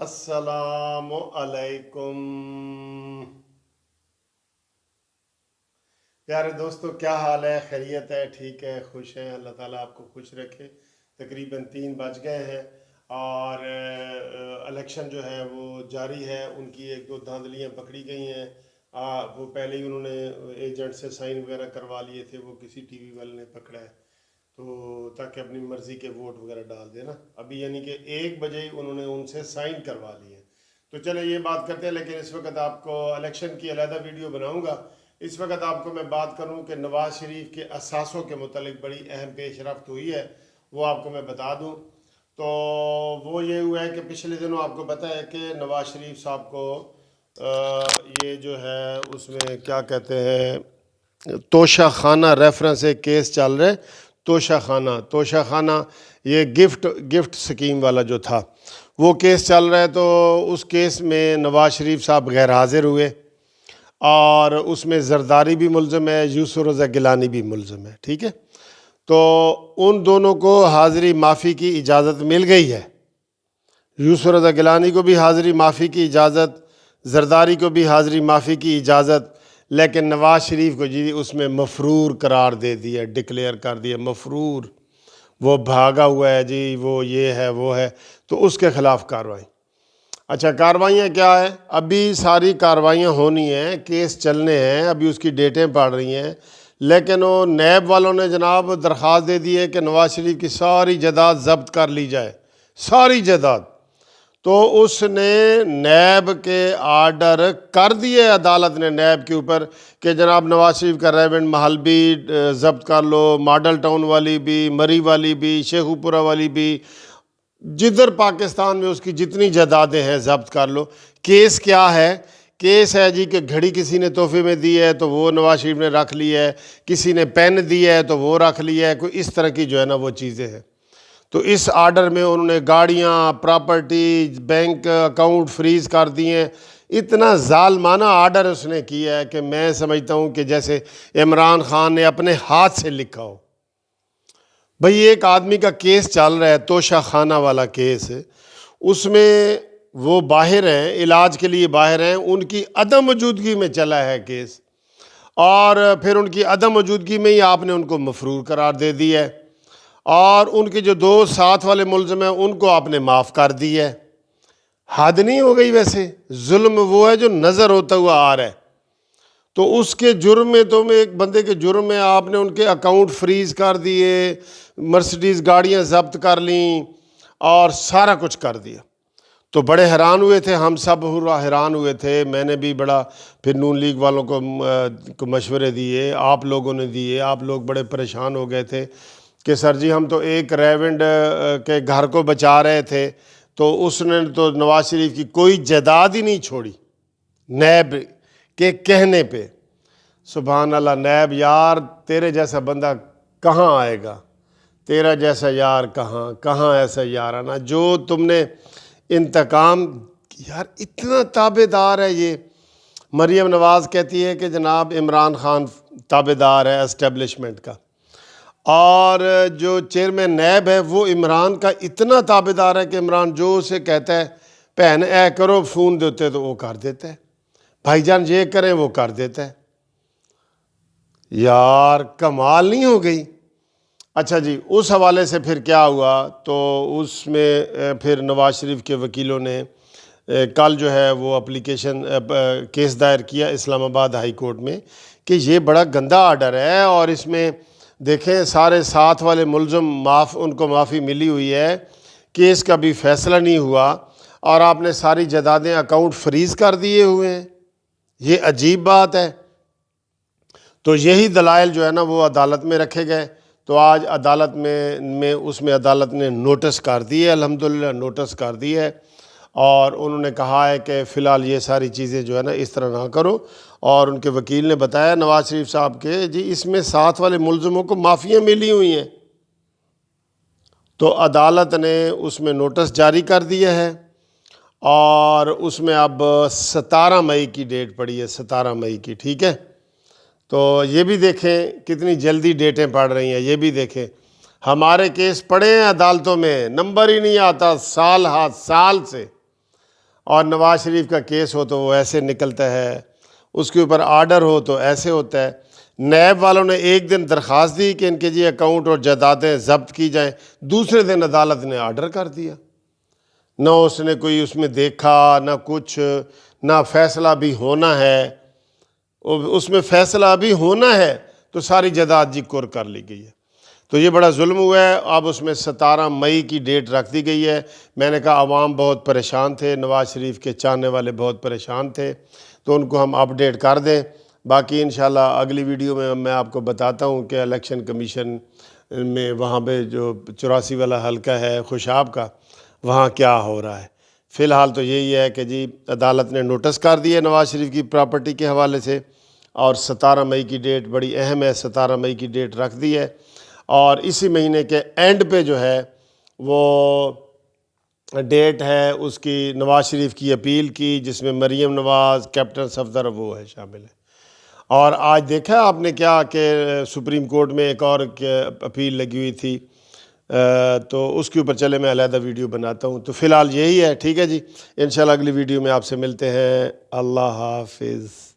السلام علیکم پیارے دوستو، کیا حال ہے؟ خیریت ہے؟ ٹھیک ہے؟ خوش ہیں؟ اللہ تعالیٰ آپ کو خوش رکھے۔ تقریباً 3 بج گئے ہیں اور الیکشن جو ہے وہ جاری ہے۔ ان کی 1-2 دھاندلیاں پکڑی گئی ہیں۔ وہ پہلے ہی انہوں نے ایجنٹ سے سائن وغیرہ کروا لیے تھے، وہ کسی ٹی وی والے نے پکڑا ہے تو تاکہ اپنی مرضی کے ووٹ وغیرہ ڈال دیں نا۔ ابھی یعنی کہ 1 بجے ہی انہوں نے ان سے سائن کروا لیے۔ تو چلے یہ بات کرتے ہیں، لیکن اس وقت آپ کو الیکشن کی علیحدہ ویڈیو بناؤں گا۔ اس وقت آپ کو میں بات کروں کہ نواز شریف کے اثاثوں کے متعلق بڑی اہم پیش رفت ہوئی ہے، وہ آپ کو میں بتا دوں۔ تو وہ یہ ہوا ہے کہ پچھلے دنوں آپ کو پتہ ہے کہ نواز شریف صاحب کو یہ جو ہے اس میں کیا کہتے ہیں، توشہ خانہ ریفرنس ایک کیس چل رہا ہے۔ توشہ خانہ یہ گفٹ سکیم والا جو تھا وہ کیس چل رہا ہے۔ تو اس کیس میں نواز شریف صاحب غیر حاضر ہوئے اور اس میں زرداری بھی ملزم ہے، یوسف رضا گیلانی بھی ملزم ہے، ٹھیک ہے۔ تو ان دونوں کو حاضری معافی کی اجازت مل گئی ہے۔ یوسف رضا گیلانی کو بھی حاضری معافی کی اجازت، زرداری کو بھی حاضری معافی کی اجازت، لیکن نواز شریف کو جی اس میں مفرور قرار دے دیا، ڈکلیئر کر دیا مفرور، وہ بھاگا ہوا ہے جی، وہ یہ ہے وہ ہے، تو اس کے خلاف کارروائی۔ اچھا، کارروائیاں کیا ہے؟ ابھی ساری کارروائیاں ہونی ہیں، کیس چلنے ہیں، ابھی اس کی ڈیٹیں پڑ رہی ہیں، لیکن وہ نیب والوں نے جناب درخواست دے دی ہے کہ نواز شریف کی ساری جائیداد ضبط کر لی جائے، ساری جائیداد۔ تو اس نے نیب کے آرڈر کر دیے، عدالت نے نیب کے اوپر کہ جناب نواز شریف کا ریونڈ محل بھی ضبط کر لو، ماڈل ٹاؤن والی بھی، مری والی بھی، شیخو پورہ والی بھی، جدھر پاکستان میں اس کی جتنی جائیدادیں ہیں ضبط کر لو۔ کیس کیا ہے؟ کیس ہے جی کہ گھڑی کسی نے تحفے میں دی ہے تو وہ نواز شریف نے رکھ لی ہے، کسی نے پین دی ہے تو وہ رکھ لی ہے، کوئی اس طرح کی جو ہے نا وہ چیزیں ہیں۔ تو اس آرڈر میں انہوں نے گاڑیاں، پراپرٹی، بینک اکاؤنٹ فریز کر دیے ہیں۔ اتنا ظالمانہ آرڈر اس نے کیا ہے کہ میں سمجھتا ہوں کہ جیسے عمران خان نے اپنے ہاتھ سے لکھا ہو۔ بھئی ایک آدمی کا کیس چل رہا ہے، توشہ خانہ والا کیس، اس میں وہ باہر ہیں، علاج کے لیے باہر ہیں، ان کی عدم موجودگی میں چلا ہے کیس، اور پھر ان کی عدم موجودگی میں ہی آپ نے ان کو مفرور قرار دے دیا ہے، اور ان کے جو 2 ساتھ والے ملزم ہیں ان کو آپ نے معاف کر دیا ہے۔ حد نہیں ہو گئی؟ ویسے ظلم وہ ہے جو نظر ہوتا ہوا آ رہا ہے۔ تو اس کے جرم میں، ایک بندے کے جرم میں آپ نے ان کے اکاؤنٹ فریز کر دیے، مرسڈیز گاڑیاں ضبط کر لیں اور سارا کچھ کر دیا۔ تو بڑے حیران ہوئے تھے، ہم سب حیران ہوئے تھے، میں نے بھی بڑا پھر نون لیگ والوں کو مشورے دیے، آپ لوگوں نے دیے، آپ لوگ بڑے پریشان ہو گئے تھے کہ سر جی ہم تو ایک ریونڈ کے گھر کو بچا رہے تھے، تو اس نے تو نواز شریف کی کوئی جائیداد ہی نہیں چھوڑی نیب کے کہنے پہ۔ سبحان اللہ، نیب یار تیرے جیسا بندہ کہاں آئے گا؟ تیرا جیسا یار کہاں ایسا یار آنا جو تم نے انتقام، یار اتنا تابع دار ہے یہ۔ مریم نواز کہتی ہے کہ جناب عمران خان تابع دار ہے اسٹیبلشمنٹ کا، اور جو چیئرمین نیب ہے وہ عمران کا اتنا تابع دار ہے کہ عمران جو اسے کہتا ہے بہن اے کرو فون دیتے تو وہ کر دیتا ہے، بھائی جان یہ کریں وہ کر دیتا ہے۔ یار کمال نہیں ہو گئی؟ اچھا جی، اس حوالے سے پھر کیا ہوا؟ تو اس میں پھر نواز شریف کے وکیلوں نے کل جو ہے وہ اپلیکیشن کیس دائر کیا اسلام آباد ہائی کورٹ میں کہ یہ بڑا گندا آرڈر ہے، اور اس میں دیکھیں سارے ساتھ والے ملزم ان کو معافی ملی ہوئی ہے، کیس کا بھی فیصلہ نہیں ہوا، اور آپ نے ساری جائیدادیں اکاؤنٹ فریز کر دیے ہوئے ہیں۔ یہ عجیب بات ہے۔ تو یہی دلائل جو ہے نا وہ عدالت میں رکھے گئے۔ تو آج عدالت میں اس میں عدالت نے نوٹس کر دی ہے، الحمدللہ نوٹس کر دی ہے، اور انہوں نے کہا ہے کہ فی الحال یہ ساری چیزیں جو ہے نا اس طرح نہ کرو۔ اور ان کے وکیل نے بتایا نواز شریف صاحب کے جی اس میں ساتھ والے ملزموں کو معافیاں ملی ہوئی ہیں۔ تو عدالت نے اس میں نوٹس جاری کر دیا ہے، اور اس میں اب 17 مئی کی ڈیٹ پڑی ہے، 17 مئی کی، ٹھیک ہے۔ تو یہ بھی دیکھیں کتنی جلدی ڈیٹیں پڑ رہی ہیں، یہ بھی دیکھیں ہمارے کیس پڑے ہیں عدالتوں میں، نمبر ہی نہیں آتا سال ہاتھ سال سے، اور نواز شریف کا کیس ہو تو وہ ایسے نکلتا ہے، اس کے اوپر آرڈر ہو تو ایسے ہوتا ہے۔ نیب والوں نے ایک دن درخواست دی کہ ان کے جی اکاؤنٹ اور جائیدادیں ضبط کی جائیں، دوسرے دن عدالت نے آرڈر کر دیا۔ نہ اس نے کوئی اس میں دیکھا، نہ کچھ، نہ فیصلہ بھی ہونا ہے۔ اس میں فیصلہ ابھی ہونا ہے تو ساری جائیداد جی کر لی گئی ہے۔ تو یہ بڑا ظلم ہوا ہے۔ اب اس میں 17 مئی کی ڈیٹ رکھ دی گئی ہے۔ میں نے کہا عوام بہت پریشان تھے، نواز شریف کے چاہنے والے بہت پریشان تھے، تو ان کو ہم اپڈیٹ کر دیں۔ باقی انشاءاللہ اگلی ویڈیو میں آپ کو بتاتا ہوں کہ الیکشن کمیشن میں وہاں پہ جو 84 والا حلقہ ہے خوشاب کا، وہاں کیا ہو رہا ہے۔ فی الحال تو یہی ہے کہ جی عدالت نے نوٹس کر دیے نواز شریف کی پراپرٹی کے حوالے سے، اور 17 مئی کی ڈیٹ بڑی اہم ہے، 17 مئی کی ڈیٹ رکھ دی ہے۔ اور اسی مہینے کے اینڈ پہ جو ہے وہ ڈیٹ ہے اس کی نواز شریف کی اپیل کی، جس میں مریم نواز، کیپٹن صفدر وہ ہے شامل ہے۔ اور آج دیکھا آپ نے کیا کہ سپریم کورٹ میں ایک اور اپیل لگی ہوئی تھی، تو اس کے اوپر چلے میں علیحدہ ویڈیو بناتا ہوں۔ تو فی الحال یہی ہے، ٹھیک ہے جی، انشاءاللہ اگلی ویڈیو میں آپ سے ملتے ہیں۔ اللہ حافظ۔